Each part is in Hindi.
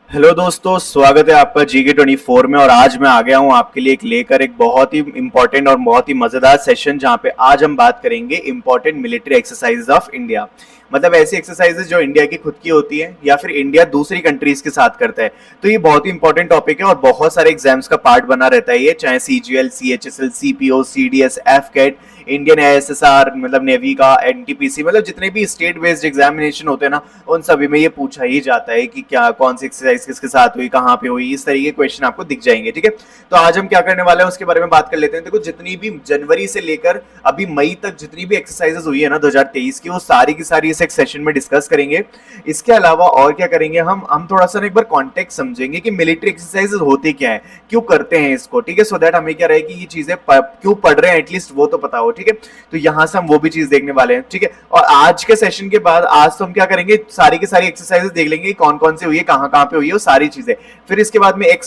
हेलो दोस्तों, स्वागत है आपका GK24 में। और आज मैं आ गया हूं आपके लिए लेकर एक बहुत ही इंपॉर्टेंट और बहुत ही मजेदार सेशन, जहां पे आज हम बात करेंगे important military exercises of India. मतलब ऐसी एक्सरसाइजेज जो इंडिया की खुद की होती है या फिर इंडिया दूसरी कंट्रीज के साथ करता है। तो ये बहुत ही इंपॉर्टेंट टॉपिक है और बहुत सारे एग्जाम्स का पार्ट बना रहता है ये, चाहे CGL, CHSL, CPO, CDS, FCAT, Indian ISSR, मतलब नेवी का, NTPC, मतलब जितने भी स्टेट बेस्ड एग्जामिनेशन होते हैं ना, उन सभी में ये पूछा ही जाता है कि क्या कौन सी एक्सरसाइज किसके साथ हुई, कहाँ पे हुई, इस तरीके के क्वेश्चन आपको दिख जाएंगे। ठीक है, तो आज हम क्या करने वाले हैं उसके बारे में बात कर लेते हैं। देखो, जितनी भी जनवरी से लेकर अभी मई तक जितनी भी एक्सरसाइजेज हुई है ना 2023 की, वो सारी की सारी इस एक सेशन में डिस्कस करेंगे। इसके अलावा और क्या करेंगे, हम थोड़ा सा एक बार कॉन्टेक्स्ट समझेंगे कि मिलिट्री एक्सरसाइजेज होते क्या है, क्यों करते हैं इसको। ठीक है, सो दैट हमें क्या रहे कि ये चीजें क्यों पढ़ रहे हैं एटलीस्ट वो तो पता हो। ठीक है, तो यहां से हम वो भी चीज देखने वाले हैं। ठीक है, और आज के सेशन के बाद आज तो हम क्या करेंगे, सारी की सारी एक्सरसाइजेज देख लेंगे, कौन कौन सी हुई है, कहां कहां पे हुई है, वो सारी चीजें। फिर इसके बाद में एक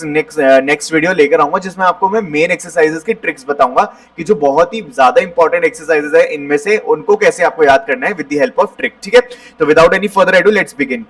नेक्स्ट वीडियो लेकर आऊंगा जिसमें आपको मैं मेन एक्सरसाइजेज की ट्रिक्स बताऊंगा कि जो बहुत ही ज्यादा इंपॉर्टेंट एक्सरसाइजेज है इनमें से उनको कैसे आपको याद करना है with the help of trick. ठीक है, तो without any further edu let's begin.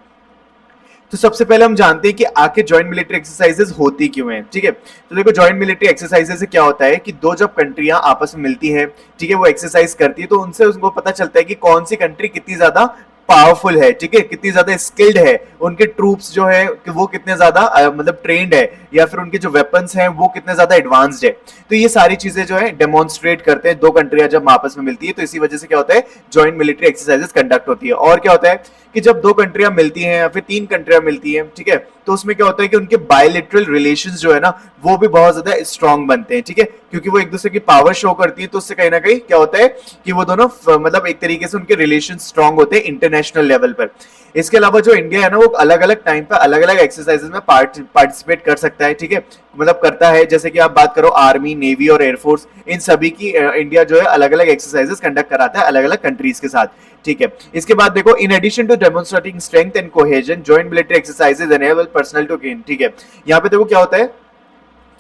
तो सबसे पहले हम जानते हैं कि आखिर जॉइंट मिलिट्री एक्सरसाइजेज होती क्यों हैं। ठीक है, तो देखो, जॉइंट मिलिट्री एक्सरसाइजेज से क्या होता है कि दो जब कंट्रियां आपस में मिलती है, ठीक है, वो एक्सरसाइज करती है, तो उनसे उनको पता चलता है कि कौन सी कंट्री कितनी ज्यादा पावरफुल है, ठीक है, कितनी ज्यादा स्किल्ड है, उनके ट्रूप्स जो है कि वो कितने ज्यादा मतलब ट्रेंड है, या फिर उनके जो वेपन्स हैं वो कितने ज्यादा एडवांस्ड है। तो ये सारी चीजें जो है डेमोन्स्ट्रेट करते हैं दो कंट्रियां जब आपस में मिलती है। तो इसी वजह से क्या होता है, जॉइंट मिलिट्री एक्सरसाइजेस कंडक्ट होती है। और क्या होता है कि जब दो कंट्रियां मिलती हैं या फिर तीन कंट्रियां मिलती हैं, ठीक है, तो उसमें क्या होता है कि उनके बायलैटरल रिलेशंस जो है ना, वो भी बहुत ज्यादा स्ट्रांग बनते हैं। ठीक है, क्योंकि वो एक दूसरे की पावर शो करती है, तो उससे कहीं ना कहीं क्या होता है कि वो दोनों मतलब एक तरीके से उनके रिलेशन स्ट्रांग होते हैं इंटरनेशनल लेवल पर। इसके अलावा जो इंडिया है ना, वो अलग अलग टाइम पर अलग अलग एक्सरसाइजेज में पार्टिसिपेट कर सकता है। ठीक है, मतलब करता है, जैसे कि आप बात करो आर्मी, नेवी और एयरफोर्स, इन सभी की इंडिया जो है अलग अलग एक्सरसाइजेस कंडक्ट कराता है अलग अलग कंट्रीज के साथ। ठीक है, इसके बाद देखो, in addition to demonstrating strength and cohesion, joint military exercises enable personnel to gain. ठीक है, यहाँ पे देखो क्या होता है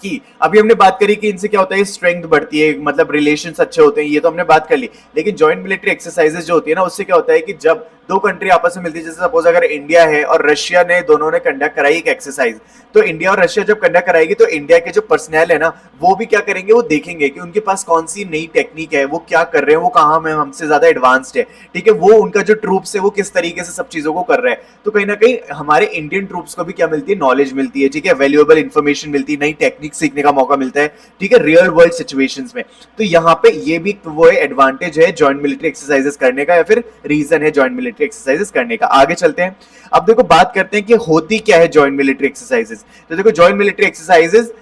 कि अभी हमने बात करी कि इनसे क्या होता है, स्ट्रेंथ बढ़ती है, मतलब रिलेशंस अच्छे होते हैं, ये तो हमने बात कर ली। लेकिन जॉइंट मिलिट्री एक्सरसाइजेज जो होती है ना, उससे क्या होता है कि जब दो कंट्री आपस में मिलती है, जैसे सपोज अगर इंडिया है और रशिया ने, दोनों ने कंडक्ट कराई एक एक्सरसाइज, तो इंडिया और रशिया जब कंडक्ट कराएगी तो इंडिया के जो पर्सनल है ना, वो भी क्या करेंगे, वो देखेंगे कि उनके पास कौन सी नई टेक्निक है, वो क्या कर रहे हैं, वो कहाँ में हमसे ज्यादा एडवांस्ड है। ठीक है, वो उनका जो ट्रूप्स है वो किस तरीके से सब चीजों को कर रहे हैं। तो कहीं ना कहीं हमारे इंडियन ट्रूप्स को भी क्या मिलती है, नॉलेज मिलती है। ठीक है, वैल्यूएबल इंफॉर्मेशन मिलती है, नई टेक्निक सीखने का मौका मिलता है। ठीक है, रियल वर्ल्ड सिचुएशंस में। तो यहाँ पे ये भी वो एडवांटेज है जॉइंट मिलिट्री एक्सरसाइजेस करने का, या फिर रीजन है जॉइंट मिलिट्री एक्सरसाइजेस करने का। आगे चलते हैं, अब देखो बात करते हैं कि होती क्या है जॉइंट मिलिट्री एक्सरसाइजेस। तो देखो, joint military exercises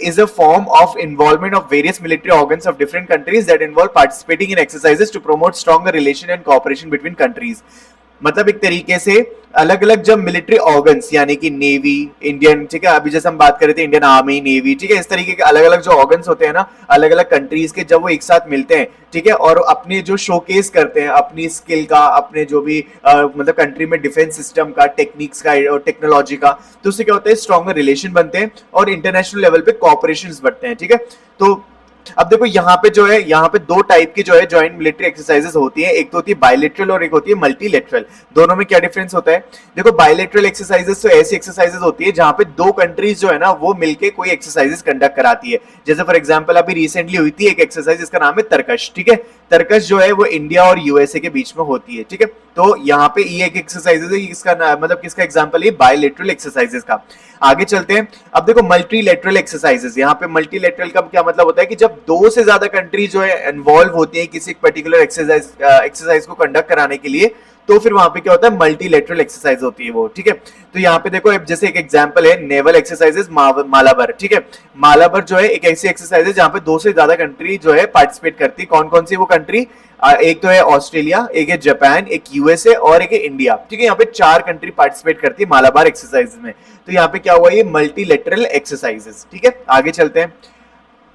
is a form of involvement of various military organs of different countries that involve participating in exercises to promote stronger relation and cooperation between countries। मतलब एक तरीके से अलग अलग जब मिलिट्री ऑर्गन्स, यानी कि नेवी, इंडियन, ठीक है, अभी जैसे हम बात कर रहे थे इंडियन आर्मी, नेवी, ठीक है, इस तरीके के अलग अलग जो ऑर्गन्स होते हैं ना अलग अलग कंट्रीज के, जब वो एक साथ मिलते हैं, ठीक है, और अपने जो शोकेस करते हैं अपनी स्किल का, अपने जो भी मतलब कंट्री में डिफेंस सिस्टम का, टेक्निक्स का और टेक्नोलॉजी का, तो उससे क्या होता है, स्ट्रॉन्गर रिलेशन बनते हैं और इंटरनेशनल लेवल पे कॉपरेशन बढ़ते हैं। ठीक है, तो अब देखो यहाँ पे जो है, यहाँ पे दो टाइप की जो है जॉइंट मिलिट्री एक्सरसाइजेस होती हैं, एक तो होती है बायलैटरल और एक होती है मल्टीलैटरल। दोनों में क्या डिफरेंस होता है, देखो, बायलैटरल एक्सरसाइजेस तो ऐसी एक्सरसाइजेस होती है जहां पे दो कंट्रीज जो है ना वो मिलके कोई एक्सरसाइजेस कंडक्ट कराती है। जैसे फॉर एग्जांपल अभी रिसेंटली हुई थी एक एक्सरसाइज, जिसका नाम है तरकश। ठीक है, तरकश जो है वो इंडिया और यूएसए के बीच में होती है। ठीक है, तो यहाँ पे ये एक एक्सरसाइजेज है, इसका मतलब किसका एग्जांपल है, बायलैटरल एक्सरसाइजेस का। आगे चलते हैं, अब देखो मल्टीलैटरल एक्सरसाइजेस। यहाँ पे मल्टीलैटरल का क्या मतलब होता है कि जब दो से ज्यादा कंट्री जो है इन्वॉल्व होती है किसी पर्टिकुलर एक्सरसाइज को कंडक्ट कराने के लिए, तो फिर वहां पे क्या होता है, मल्टीलैटरल एक्सरसाइज होती है वो। ठीक है, तो यहाँ पे देखो जैसे एक एग्जांपल है नेवल एक्सरसाइजेस मालाबर। ठीक है, मालाबर जो है एक ऐसी एक्सरसाइज है जहां पे दो से ज्यादा कंट्री जो है पार्टिसिपेट करती है। कौन कौन सी वो कंट्री, एक तो है ऑस्ट्रेलिया, एक है जापान, एक यूएसए और एक है इंडिया। ठीक है, यहाँ पे चार कंट्री पार्टिसिपेट करती है मालाबार एक्सरसाइज में। तो यहाँ पे क्या हुआ, ये मल्टीलैटरल एक्सरसाइजेस। ठीक है, आगे चलते हैं।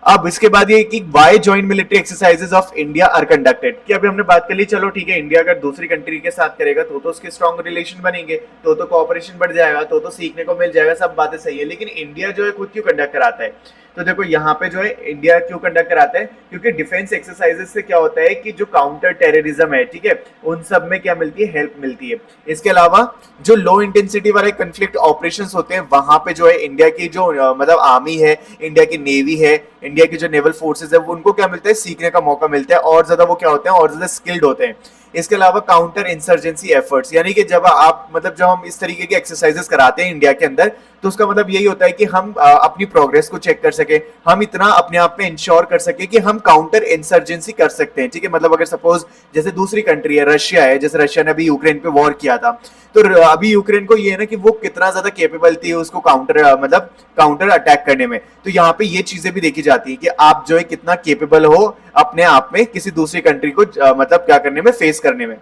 अब इसके बाद ये कि why joint military exercises of India are conducted, कि अभी हमने बात कर ली, चलो ठीक है, इंडिया अगर दूसरी कंट्री के साथ करेगा तो उसके स्ट्रॉन्ग रिलेशन बनेंगे, तो कोऑपरेशन बढ़ जाएगा, तो सीखने को मिल जाएगा, सब बातें सही है। लेकिन इंडिया जो है खुद क्यों कंडक्ट कराता है, तो देखो यहाँ पे जो है इंडिया क्यों कंडक्ट कराता है, क्योंकि डिफेंस एक्सरसाइजेस से क्या होता है कि जो काउंटर टेररिज्म है, ठीक है, उन सब में क्या मिलती है, हेल्प मिलती है। इसके अलावा जो लो इंटेंसिटी वाले कंफ्लिक्ट ऑपरेशंस होते हैं वहां पे जो है इंडिया की जो मतलब आर्मी है, इंडिया की नेवी है, इंडिया की जो नेवल फोर्सेज है, उनको क्या मिलता है, सीखने का मौका मिलता है, और ज्यादा वो क्या होते हैं, और ज्यादा स्किल्ड होते हैं। इसके अलावा काउंटर इंसर्जेंसी एफर्ट्स, यानी कि जब आप मतलब जब हम इस तरीके के एक्सरसाइजेस कराते हैं इंडिया के अंदर, तो उसका मतलब यही होता है कि हम अपनी प्रोग्रेस को चेक कर सके, हम इतना अपने आप में इंश्योर कर सके कि हम काउंटर इंसर्जेंसी कर सकते हैं, ठीक है। मतलब अगर सपोज जैसे दूसरी कंट्री है, रशिया है, जैसे रशिया ने अभी यूक्रेन पे वॉर किया था, तो अभी यूक्रेन को ये है ना कि वो कितना ज्यादा केपेबल थी उसको काउंटर मतलब काउंटर अटैक करने में। तो यहाँ पे ये चीजें भी देखी जाती है कि आप जो है कितना केपेबल हो अपने आप में किसी दूसरी कंट्री को मतलब क्या करने में, फेस करने में।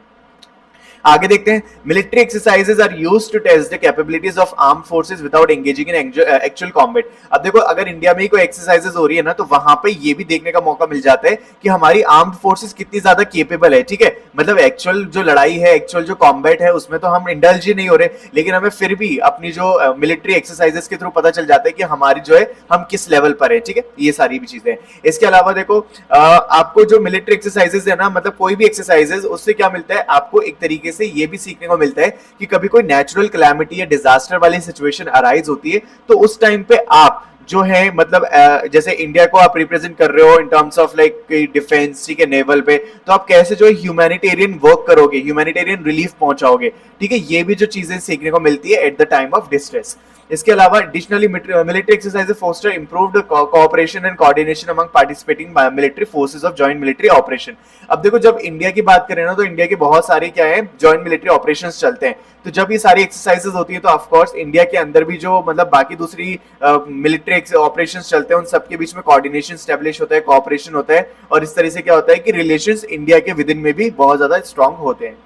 आगे देखते हैं, military exercises are used to test the capabilities of arm forces without engaging in actual combat. अब देखो अगर इंडिया में ही कोई एक्सरसाइजेज हो रही है ना, तो वहां पे ये भी देखने का मौका मिल जाता है कि हमारी आर्म्ड फोर्सेज कितनी ज्यादा केपेबल है, ठीक है। मतलब एक्चुअल जो लड़ाई है, एक्चुअल जो कॉम्बैट है, उसमें तो हम इंडल्ज ही नहीं हो रहे, लेकिन हमें फिर भी अपनी जो मिलिट्री एक्सरसाइजेज के थ्रू पता चल जाता है कि हमारी जो है हम किस लेवल पर है, ठीक है। ये सारी भी चीजें। इसके अलावा देखो आपको जो मिलिट्री एक्सरसाइजेज है ना, मतलब कोई भी एक्सरसाइजेज, उससे क्या मिलता है आपको, एक तरीके से ये भी सीखने को मिलता है कि कभी कोई नेचुरल कैलामिटी या डिजास्टर वाली सिचुएशन अराइज होती है, तो उस टाइम पे आप जो है मतलब जैसे इंडिया को आप रिप्रेजेंट कर रहे हो in terms of like defence, ठीक है, नेवल पे, तो आप कैसे जो है ह्यूमैनिटेरियन वर्क करोगे, ह्यूमैनिटेरियन रिलीफ पहुंचाओगे, ठीक है। ये भी जो चीजें सीखने को मिलती है at the time of distress. इसके अलावा additionally military exercises foster improved cooperation and coordination among participating military forces of joint military operation. अब देखो जब इंडिया की बात करें ना, तो इंडिया के बहुत सारे क्या है, जॉइंट मिलिट्री ऑपरेशंस चलते हैं। तो जब ये सारी एक्सरसाइजेज होती है, तो ऑफ कोर्स इंडिया के अंदर भी जो मतलब बाकी दूसरी मिलिट्री ऑपरेशंस चलते हैं, उन सबके बीच में कोऑर्डिनेशन स्टैब्लिश होता है, कोऑपरेशन होता है, और इस तरह से क्या होता है कि रिलेशंस इंडिया के विद इन में भी बहुत ज्यादा स्ट्रांग होते हैं।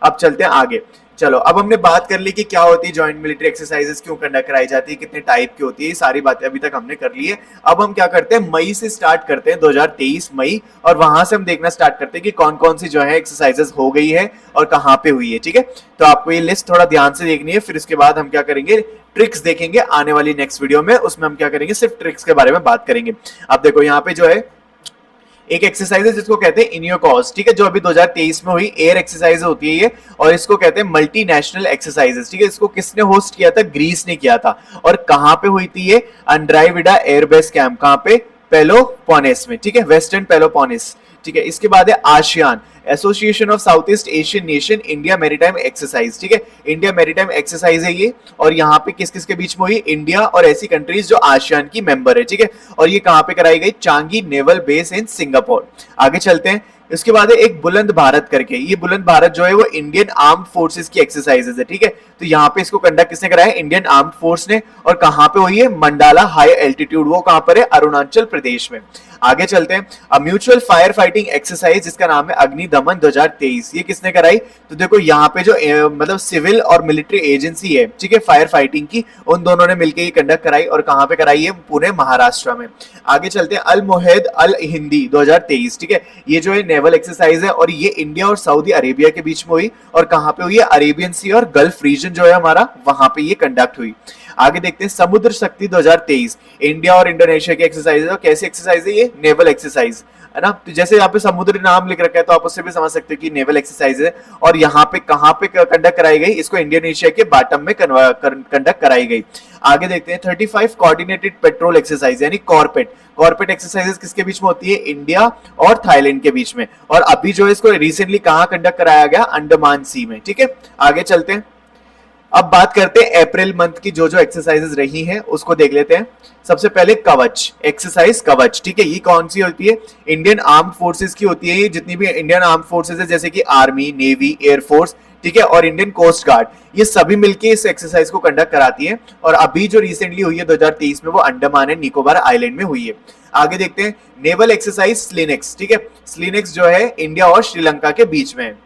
अब चलते हैं आगे। चलो अब हमने बात कर ली कि क्या होती है जॉइंट मिलिट्री एक्सरसाइजेस, क्यों कंडक्ट कराई जाती है, कितने टाइप की होती है, ये सारी बातें अभी तक हमने कर ली है। अब हम क्या करते हैं, मई से स्टार्ट करते हैं, 2023 मई, और वहां से हम देखना स्टार्ट करते हैं कि कौन कौन सी जो है एक्सरसाइजेस हो गई है और कहाँ पे हुई है, ठीक है। तो आपको ये लिस्ट थोड़ा ध्यान से देखनी है, फिर इसके बाद हम क्या करेंगे, ट्रिक्स देखेंगे आने वाली नेक्स्ट वीडियो में, उसमें हम क्या करेंगे, सिर्फ ट्रिक्स के बारे में बात करेंगे। अब देखो यहाँ पे जो है एक एक्सरसाइज है जिसको कहते हैं इन योर कॉज, ठीक है, जो अभी 2023 में हुई एयर एक्सरसाइज होती है ये, और इसको कहते हैं मल्टीनेशनल एक्सरसाइजेस, ठीक है। इसको किसने होस्ट किया था, ग्रीस ने किया था, और कहां पे हुई थी ये, अंड्राइविडा एयरबेस कैंप, कहां पे, पेलोपोनेस में, ठीक है, वेस्टर्न पेलोपोनेस, ठीक है। इसके बाद है ASEAN, association of south east Asian nation India maritime exercise, ठीक है, इंडिया मैरीटाइम एक्सरसाइज है ये, और यहाँ पे किस किस के बीच में हुई, इंडिया और ऐसी कंट्रीज जो आसियान की मेंबर है, ठीक है। और ये कहाँ पे कराई गई, Changi naval base in Singapore. आगे चलते हैं, इसके बाद है एक बुलंद भारत करके, ये बुलंद भारत जो है वो इंडियन आर्म्ड फोर्सेस की एक्सरसाइजेज है, ठीक है। तो यहाँ पे इसको कंडक्ट किसने कराया है, इंडियन आर्म्ड फोर्स ने, और कहां पे हुई है, मंडाला हाई एल्टीट्यूड, वो कहां पर है, अरुणाचल प्रदेश में। आगे चलते हैं, a mutual fire fighting exercise जिसका नाम है अग्नि दमन 2023, ये किसने कराई, तो देखो यहाँ पे जो मतलब सिविल और मिलिट्री एजेंसी है, ठीक है, फायर फाइटिंग की, उन दोनों ने मिलकर ये कंडक्ट कराई, और कहां पे कराई है, पुणे महाराष्ट्र में। आगे चलते हैं, अल मुहिद अल हिंदी 2023, ठीक है, ये जो है नेवल एक्सरसाइज है, और ये इंडिया और सऊदी अरेबिया के बीच में हुई, और कहां पे हुई है, अरेबियन सी और गल्फ रीजन जो है हमारा, वहां पे ये कंडक्ट हुई। आगे देखते हैं, समुद्र शक्ति 2023, इंडिया और इंडोनेशिया की एक्सरसाइज है, कैसी एक्सरसाइज है ये, नेवल एक्सरसाइज है ना। तो जैसे यहाँ पे समुद्री नाम लिख रखा है, तो आप उससे भी समझ सकते हो कि नेवल एक्सरसाइज है, और यहाँ पे कहां पे कंडक्ट कराई गई, इसको इंडोनेशिया के बाटम में कंडक्ट कराई गई। आगे देखते हैं, 35 कोऑर्डिनेटेड पेट्रोल एक्सरसाइज यानी कॉर्पेट, कॉर्पेट एक्सरसाइजेस किसके बीच में होती है, इंडिया और थाईलैंड के बीच में, और अभी जो है इसको रिसेंटली कहां कंडक्ट कराया गया, अंडमान सी में, ठीक है। आगे चलते हैं, अब बात करते हैं अप्रैल मंथ की जो जो एक्सरसाइजेस रही हैं उसको देख लेते हैं। सबसे पहले कवच एक्सरसाइज, कवच, ठीक है, ये कौन सी होती है, इंडियन आर्म्ड फोर्सेस की होती है, ये जितनी भी इंडियन आर्म्ड फोर्सेस है, जैसे कि आर्मी, नेवी, एयरफोर्स, ठीक है, और इंडियन कोस्ट गार्ड, ये सभी मिलके इस एक्सरसाइज को कंडक्ट कराती है, और अभी जो रिसेंटली हुई है 2023 में, वो अंडमान एंड निकोबार आइलैंड में हुई है। आगे देखते हैं, नेवल एक्सरसाइज स्लिनेक्स, ठीक है, स्लिनेक्स जो है इंडिया और श्रीलंका के बीच में है।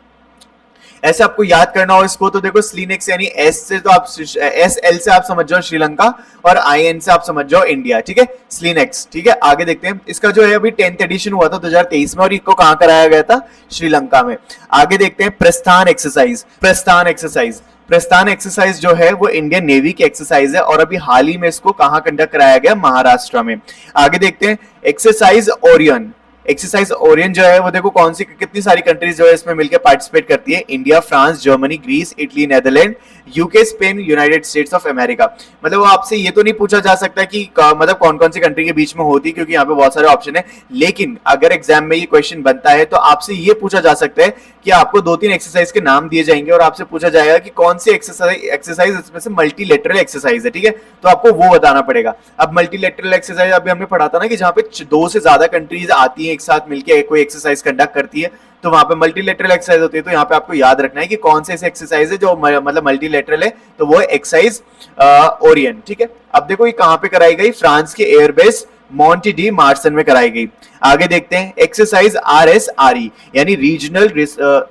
ऐसे आपको याद करना हो इसको, तो देखो स्लिनेक्स यानी एस से तो आप एस एल से आप समझ जाओ श्रीलंका, और आई एन से आप समझ जाओ इंडिया, ठीक है, स्लिनेक्स, ठीक है। आगे देखते हैं, इसका जो है अभी 10th एडिशन हुआ था 2023 में, और इसको कहां कराया गया था, श्रीलंका में। आगे देखते हैं, प्रस्थान एक्सरसाइज, प्रस्थान एक्सरसाइज प्रस्थान एक्सरसाइज जो है वो इंडियन नेवी की एक्सरसाइज है और अभी हाल ही में इसको कहां कंडक्ट कराया गया, महाराष्ट्र में। आगे देखते हैं एक्सरसाइज ओरियन। एक्सरसाइज ओरियन जो है वो देखो कौन सी कितनी सारी कंट्रीज जो है इसमें मिलकर पार्टिसिपेट करती है, India, France, Germany, Greece, Italy, Netherland, UK, Spain, United States of America. मतलब वो आपसे ये तो नहीं पूछा जा सकता कि मतलब कौन कौन सी कंट्री के बीच में होती, क्योंकि यहाँ पे बहुत सारे ऑप्शन है। लेकिन अगर एग्जाम में ये क्वेश्चन बनता है तो आपसे ये पूछा जा सकता है कि आपको 2-3 एक्सरसाइज के नाम दिए जाएंगे और आपसे पूछा जाएगा कि कौन सी एक्सरसाइज इसमें से मल्टीलेटरल एक्सरसाइज है, ठीक है, तो आपको वो बताना पड़ेगा। अब मल्टीलेटरल एक्सरसाइज अभी हमने पढ़ा था ना कि जहाँ पे 2 से ज्यादा कंट्रीज आती हैं एक साथ मिलकर कोई एक्सरसाइज कंडक्ट करती है, तो वहां पे मल्टीलेटरल एक्सरसाइज होती है। तो यहाँ पे आपको याद रखना है कि कौन से ऐसे एक्सरसाइज है जो मतलब मल्टीलेटरल है, तो वो एक्सरसाइज ओरियन, ठीक है। अब देखो ये कहां पे कराई गई, फ्रांस के एयरबेस मॉन्टी डी मार्सन में कराई गई। आगे देखते हैं एक्सरसाइज RSRE यानी रीजनल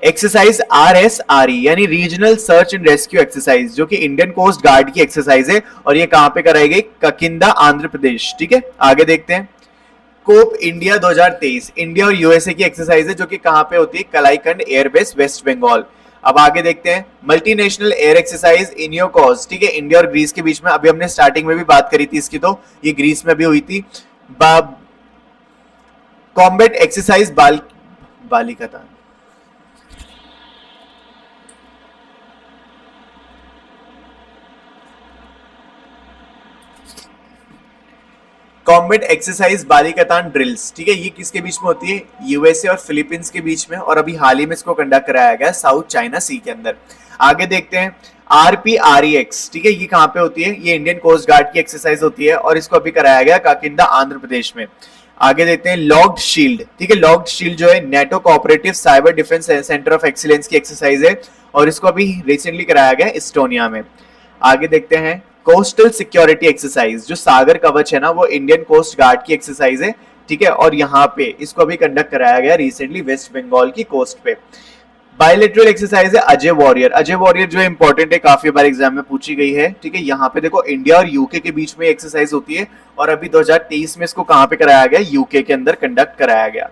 एक्सरसाइज RSRE यानी regional search and rescue exercise, जो कि इंडियन कोस्ट गार्ड की एक्सरसाइज है और ये कहां पे कराई गई, ककिंदा, आंध्र प्रदेश, ठीक है। आगे देखते हैं कोप इंडिया 2023, इंडिया और यूएसए की एक्सरसाइज है जो कि कहां पे होती है, कलाईखंड एयरबेस, वेस्ट बंगाल। अब आगे देखते हैं मल्टीनेशनल एयर एक्सरसाइज इनियोकॉस, ठीक है, इंडिया और ग्रीस के बीच में। अभी हमने स्टार्टिंग में भी बात करी थी इसकी, तो ये ग्रीस में भी हुई थी। Combat exercise Balikatan, combat exercise Balikatan drills, ठीक है, ये किसके बीच में होती है, यूएसए और फिलीपींस के बीच में, और अभी हाल ही में इसको कंडक्ट कराया गया साउथ चाइना सी के अंदर। आगे देखते हैं RPREX, ठीक है, ये कहां पे होती है, ये इंडियन कोस्ट गार्ड की एक्सरसाइज होती है और इसको अभी कराया गया काकिंदा, आंध्र प्रदेश में। आगे देखते हैं लॉक्ड शील्ड, ठीक है, लॉक्ड शील्ड जो है NATO cooperative cyber defence centre of excellence की एक्सरसाइज है और इसको अभी रिसेंटली कराया गया इस्टोनिया में। आगे देखते हैं कोस्टल सिक्योरिटी एक्सरसाइज, जो सागर कवच है ना, वो इंडियन कोस्ट गार्ड की एक्सरसाइज है, ठीक है, और यहाँ पे इसको अभी कंडक्ट कराया गया रिसेंटली वेस्ट बंगाल की कोस्ट पे। बायलेटरल एक्सरसाइज है अजय वॉरियर। अजय वॉरियर जो इंपॉर्टेंट है, काफी बार एग्जाम में पूछी गई है, ठीक है। यहाँ पे देखो इंडिया और यूके के बीच में एक्सरसाइज होती है और अभी 2023 में इसको कहां पे कराया गया, यूके के अंदर कंडक्ट कराया गया।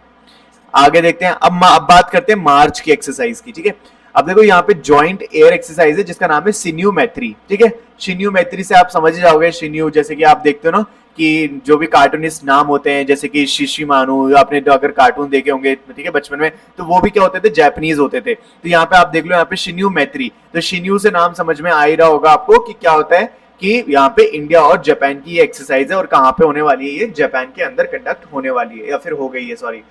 आगे देखते हैं अब बात करते हैं मार्च की एक्सरसाइज की, ठीक है। अब देखो यहाँ पे जॉइंट एयर एक्सरसाइज है जिसका नाम है सिन्यू मैत्री, ठीक है। सिन्यू मैत्री से आप समझ जाओगे, सिन्यू जैसे कि आप देखते हो ना कि जो भी कार्टूनिस्ट नाम होते हैं, जैसे कि शिशी मानू, आपने अगर कार्टून देखे होंगे, ठीक है, बचपन में, तो वो भी क्या होते थे, जापानीज होते थे। तो यहाँ पे आप देख लो, यहाँ पे शिन्यू मैत्री, तो शिन्यू से नाम समझ में आ ही रहा होगा आपको कि क्या होता है, कि यहाँ पे इंडिया और जापान की ये एक्सरसाइज है और कहाँ पे होने वाली है, ये जापान के अंदर कंडक्ट होने वाली है या फिर हो गई है, सॉरी।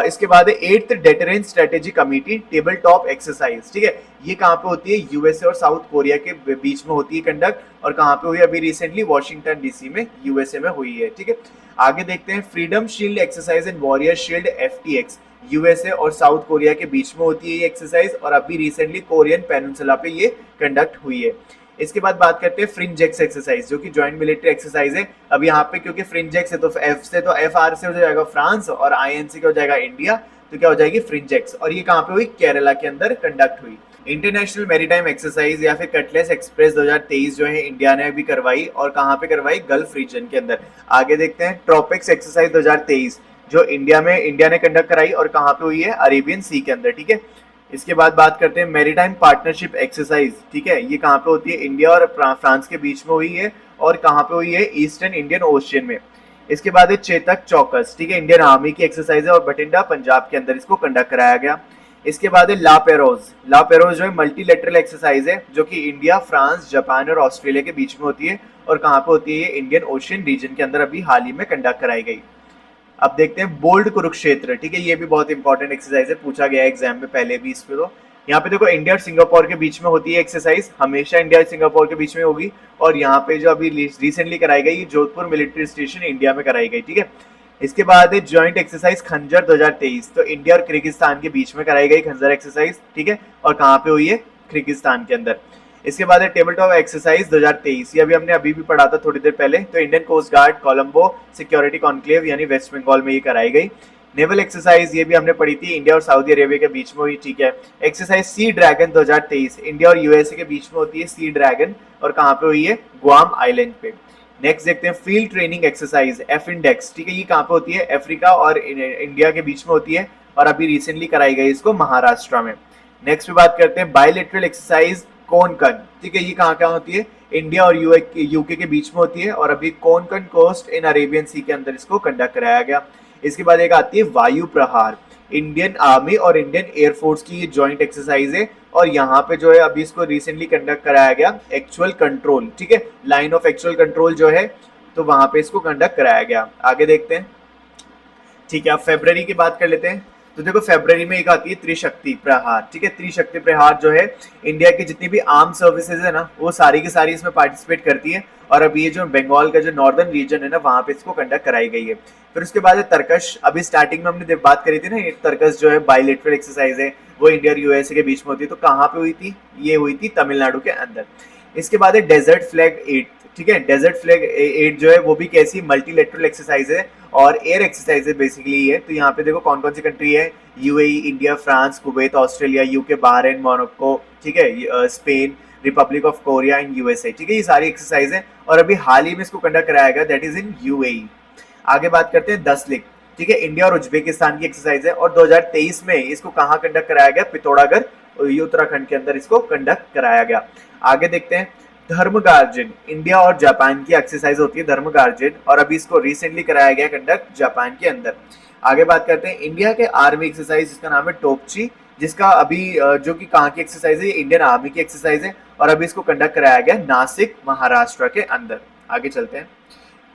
इसके बाद है 8th deterrence strategy committee table top exercise, ठीक है, ये कहाँ पे होती है, यूएसए और साउथ कोरिया के बीच में होती है कंडक्ट और कहाँ पे हुई, अभी रिसेंटली वॉशिंगटन डीसी में, यूएसए में हुई है, ठीक है। आगे देखते हैं freedom shield exercise and warrior shield FTX, USA और साउथ कोरिया के बीच में होती है ये एक्सरसाइज और अभी रिसेंटली कोरियन पेनिनसुला पे ये कंडक्ट हुई है। इसके बाद बात करते हैं फ्रिंजेक्स एक्सरसाइज, जो कि जॉइंट मिलिट्री एक्सरसाइज है। अब यहाँ पे क्योंकि फ्रिंजेक्स है तो F से तो FR से हो जाएगा फ्रांस और IN से हो जाएगा इंडिया, तो क्या हो जाएगी फ्रिंजेक्स, और ये कहाँ पे हुई, केरला के अंदर कंडक्ट हुई। इंटरनेशनल मैरीटाइम एक्सरसाइज या फिर कटलेस एक्सप्रेस 2023 जो है इंडिया ने भी करवाई और कहाँ पे करवाई, गल्फ रीजन के अंदर। आगे देखते हैं ट्रॉपिक्स एक्सरसाइज 2023 जो इंडिया ने कंडक्ट कराई और कहाँ पे हुई है, अरेबियन सी के अंदर, ठीक है। इसके बाद बात करते हैं मैरीटाइम पार्टनरशिप एक्सरसाइज, ठीक है, ये कहाँ पे होती है, इंडिया और फ्रांस के बीच में हुई है और कहाँ पे हुई है, ईस्टर्न इंडियन ओशियन में। इसके बाद है चेतक चौकस, ठीक है, इंडियन आर्मी की एक्सरसाइज है और बठिंडा पंजाब के अंदर इसको कंडक्ट कराया गया। इसके बाद है ला पेरोज जो है मल्टीलेटरल एक्सरसाइज है जो कि इंडिया, फ्रांस, जापान और ऑस्ट्रेलिया के बीच में होती है और कहाँ पे होती है, इंडियन ओशियन रीजन के अंदर अभी हाल ही में कंडक्ट कराई गई। अब देखते हैं बोल्ड कुरुक्षेत्र, ठीक है, ये भी बहुत इंपॉर्टेंट एक्सरसाइज है, पूछा गया एग्जाम में पहले भी इस पे। तो यहाँ पे देखो इंडिया और सिंगापुर के बीच में होती है एक्सरसाइज, हमेशा इंडिया और सिंगापुर के बीच में होगी और यहाँ पे जो अभी रिसेंटली कराई गई, जोधपुर मिलिट्री स्टेशन इंडिया में कराई गई, ठीक है। इसके बाद है ज्वाइंट एक्सरसाइज खंजर 2023, तो इंडिया और किर्गिस्तान के बीच में कराई गई खंजर एक्सरसाइज, ठीक है, और कहाँ पे हुई है, किर्गिस्तान के अंदर। इसके बाद है टेबल टॉप एक्सरसाइज 2023, ये अभी भी पढ़ा था थोड़ी देर पहले, तो Indian coast guard Colombo security conclave यानी वेस्ट बंगाल में ये कराई गई। नेवल एक्सरसाइज ये भी हमने पढ़ी थी, इंडिया और सऊदी अरेबिया के बीच में हुई, ठीक है। एक्सरसाइज सी ड्रैगन 2023, इंडिया और यूएसए के बीच में होती है सी ड्रैगन और कहाँ पे हुई है, गुआम आइलैंड पे। नेक्स्ट देखते हैं फील्ड ट्रेनिंग एक्सरसाइज FINDEX, ठीक है, ये कहाँ पे होती है, अफ्रीका और इंडिया के बीच में होती है और अभी रिसेंटली कराई गई इसको महाराष्ट्र में। नेक्स्ट पे बात करते हैं बायलैटरल एक्सरसाइज कोनकन, ठीक है, ये कहाँ कहाँ होती है, इंडिया और यूके के बीच में होती है, और अभी कोनकन कोस्ट इन अरेबियन सी के अंदर इसको कंडक्ट कराया गया। इसके बाद एक आती है वायु प्रहार, इंडियन आर्मी और इंडियन एयरफोर्स की ये ज्वाइंट एक्सरसाइज है, और यहाँ पे जो है अभी इसको रिसेंटली कंडक्ट कराया गया एक्चुअल कंट्रोल, ठीक है, लाइन ऑफ एक्चुअल कंट्रोल जो है, तो वहां पे इसको कंडक्ट कराया गया। आगे देखते हैं, ठीक है, अब फेब्रवरी की बात कर लेते हैं। तो देखो फेब्रवरी में एक आती है त्रिशक्ति प्रहार, ठीक है, त्रिशक्ति प्रहार जो है इंडिया की जितनी भी आर्म सर्विसेज है ना वो सारी की सारी इसमें पार्टिसिपेट करती है, और अभी ये जो बंगाल का जो नॉर्दर्न रीजन है ना वहां पे इसको कंडक्ट कराई गई है। फिर उसके बाद है तर्कश, अभी स्टार्टिंग में हमने बात करी थी ना, ये तर्कश जो है बायलैटरल एक्सरसाइज है, वो इंडिया और यूएसए के बीच में होती है, तो कहाँ पे हुई थी, ये हुई थी तमिलनाडु के अंदर। इसके बाद है डेजर्ट फ्लैग 8, ठीक है, डेजर्ट फ्लैग 8 जो है वो भी कैसी मल्टीलेटरल एक्सरसाइज है और एयर एक्सरसाइज है बेसिकली ये। तो यहाँ पे देखो कौन कौन सी कंट्री है, UAE, India, France, Kuwait, Australia, UK, Bahrain, Morocco, ठीक है, Spain, Republic of Korea and USA, ठीक है, ये सारी एक्सरसाइज है, और अभी हाल ही में इसको कंडक्ट कराया गया, दैट इज इन यूएई। आगे बात करते हैं 10 लिख, ठीक है, इंडिया और उज्बेकिस्तान की एक्सरसाइज है, और 2023 में इसको कहाँ कंडक्ट कराया गया, पिथौरागढ़, उत्तराखंड के अंदर इसको कंडक्ट कराया गया। आगे देखते हैं धर्म गार्जन, इंडिया और जापान की एक्सरसाइज होती है धर्म गार्जन, और अभी इसको रिसेंटली कराया गया कंडक्ट जापान के अंदर। आगे बात करते हैं इंडिया के आर्मी एक्सरसाइज, जिसका नाम है टोपची, जिसका अभी जो कि कहाँ की एक्सरसाइज है, इंडियन आर्मी की एक्सरसाइज है, और अभी इसको कंडक्ट कराया गया नासिक, महाराष्ट्र के अंदर। आगे चलते हैं,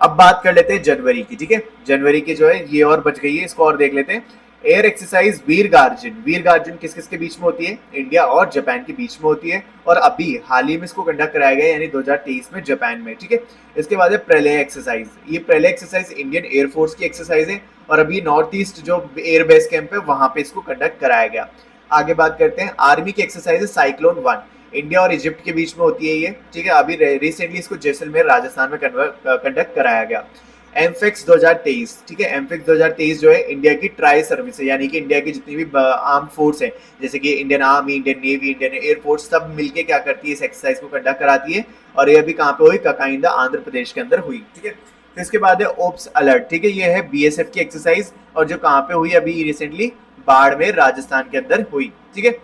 अब बात कर लेते हैं जनवरी की, ठीक है, जनवरी की जो है ये और बच गई है, इसको और देख लेते हैं। एयर एक्सरसाइज वीर गार्जन, वीर गार्जन किस किस के बीच में होती है, इंडिया और जापान के बीच में होती है, और अभी हाल ही में इसको कंडक्ट कराया गया यानी 2023 में जापान में, ठीक है। इसके बाद है प्रलय एक्सरसाइज, ये प्रलय एक्सरसाइज इंडियन एयरफोर्स की एक्सरसाइज है, और अभी नॉर्थ ईस्ट जो एयर बेस कैंप है वहां पे इसको कंडक्ट कराया गया। आगे बात करते हैं आर्मी की एक्सरसाइज है साइक्लोन 1, इंडिया और इजिप्ट के बीच में होती है ये, ठीक है, अभी रिसेंटली इसको जैसलमेर राजस्थान में कंडक्ट कराया गया। एमफेक्स 2023, ठीक है, एमफेक्स 2023 जो है इंडिया की ट्राई सर्विस है, यानी कि इंडिया की जितनी भी आर्म फोर्स है, जैसे कि Indian army, Indian navy, Indian air force, सब मिलके क्या करती है, इस एक्सरसाइज को कंडक्ट कराती है, और ये अभी कहाँ पे हुई, ककाइंदा आंध्र प्रदेश के अंदर हुई, ठीक है। फिर इसके बाद है ओप्स अलर्ट, ठीक है, ये है बीएसएफ की एक्सरसाइज, और जो कहाँ पे हुई अभी रिसेंटली बाड़मेर राजस्थान के अंदर हुई, ठीक है।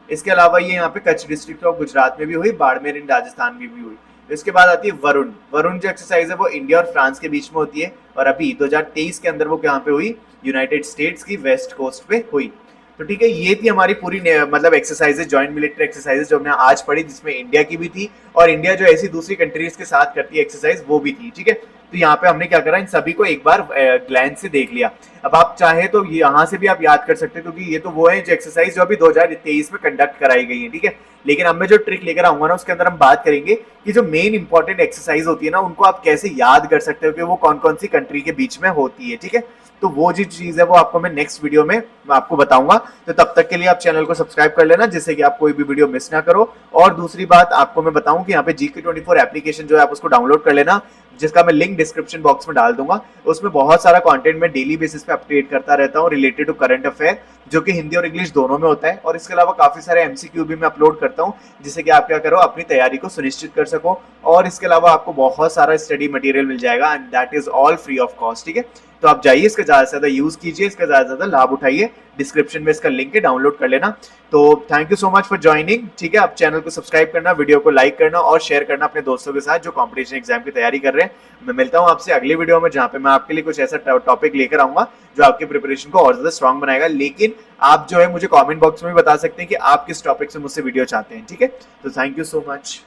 इसके अलावा ये यहाँ पे कच्छ डिस्ट्रिक्ट ऑफ गुजरात में भी हुई, बाड़मेर इन राजस्थान में भी हुई। इसके बाद आती है वरुण, वरुण जो एक्सरसाइज है वो इंडिया और फ्रांस के बीच में होती है, और अभी 2023 के अंदर वो कहाँ पे हुई, यूनाइटेड स्टेट्स की वेस्ट कोस्ट पे हुई। तो ठीक है, ये थी हमारी पूरी मतलब एक्सरसाइजेज, जॉइंट मिलिट्री एक्सरसाइजेज जो हमने आज पढ़ी, जिसमें इंडिया की भी थी, और इंडिया जो ऐसी दूसरी कंट्रीज के साथ करती है एक्सरसाइज वो भी थी, ठीक है। तो यहाँ पे हमने क्या करा, इन सभी को एक बार ग्लैंस से देख लिया। अब आप चाहे तो यहाँ से भी आप याद कर सकते हैं, क्योंकि ये तो वो है जो एक्सरसाइज जो अभी 2023 में कंडक्ट कराई गई है, ठीक है। लेकिन अब मैं जो ट्रिक लेकर आऊंगा ना उसके अंदर हम बात करेंगे कि जो मेन इंपॉर्टेंट एक्सरसाइज होती है ना उनको आप कैसे याद कर सकते हो कि वो कौन कौन सी कंट्री के बीच में होती है, ठीक है। तो वो जो चीज है वो आपको मैं नेक्स्ट वीडियो में आपको बताऊंगा। तो तब तक के लिए आप चैनल को सब्सक्राइब कर लेना, जिससे कि आप कोई भी वीडियो मिस ना करो। और दूसरी बात आपको मैं बताऊं कि यहाँ पे GK24 एप्लीकेशन जो है आप उसको डाउनलोड कर लेना, जिसका मैं लिंक डिस्क्रिप्शन बॉक्स में डाल दूंगा। उसमें बहुत सारा कंटेंट मैं डेली बेसिस पे अपडेट करता रहता हूँ रिलेटेड टू करंट अफेयर, जो कि हिंदी और इंग्लिश दोनों में होता है। और इसके अलावा काफी सारे MCQ भी मैं अपलोड करता हूँ, जिससे कि आप क्या करो, अपनी तैयारी को सुनिश्चित कर सको। और इसके अलावा आपको बहुत सारा स्टडी मटेरियल मिल जाएगा, and that is all free of cost, ठीक है। तो आप जाइए, इसका ज्यादा से ज्यादा यूज कीजिए, इसका ज्यादा से ज्यादा लाभ उठाइए। डिस्क्रिप्शन में इसका लिंक है, डाउनलोड कर लेना। तो thank you so much for joining, ठीक है। आप चैनल को सब्सक्राइब करना, वीडियो को लाइक करना और शेयर करना अपने दोस्तों के साथ जो कॉम्पिटिशन एग्जाम की तैयारी कर रहे हैं। मैं मिलता हूं आपसे अगले वीडियो में, जहां पे मैं आपके लिए कुछ ऐसा टॉपिक लेकर आऊंगा जो आपकी प्रिपरेशन को और ज्यादा स्ट्रांग बनाएगा। लेकिन आप जो है मुझे कमेंट बॉक्स में भी बता सकते हैं कि आप किस टॉपिक से मुझसे वीडियो चाहते हैं, ठीक है। तो थैंक यू सो मच।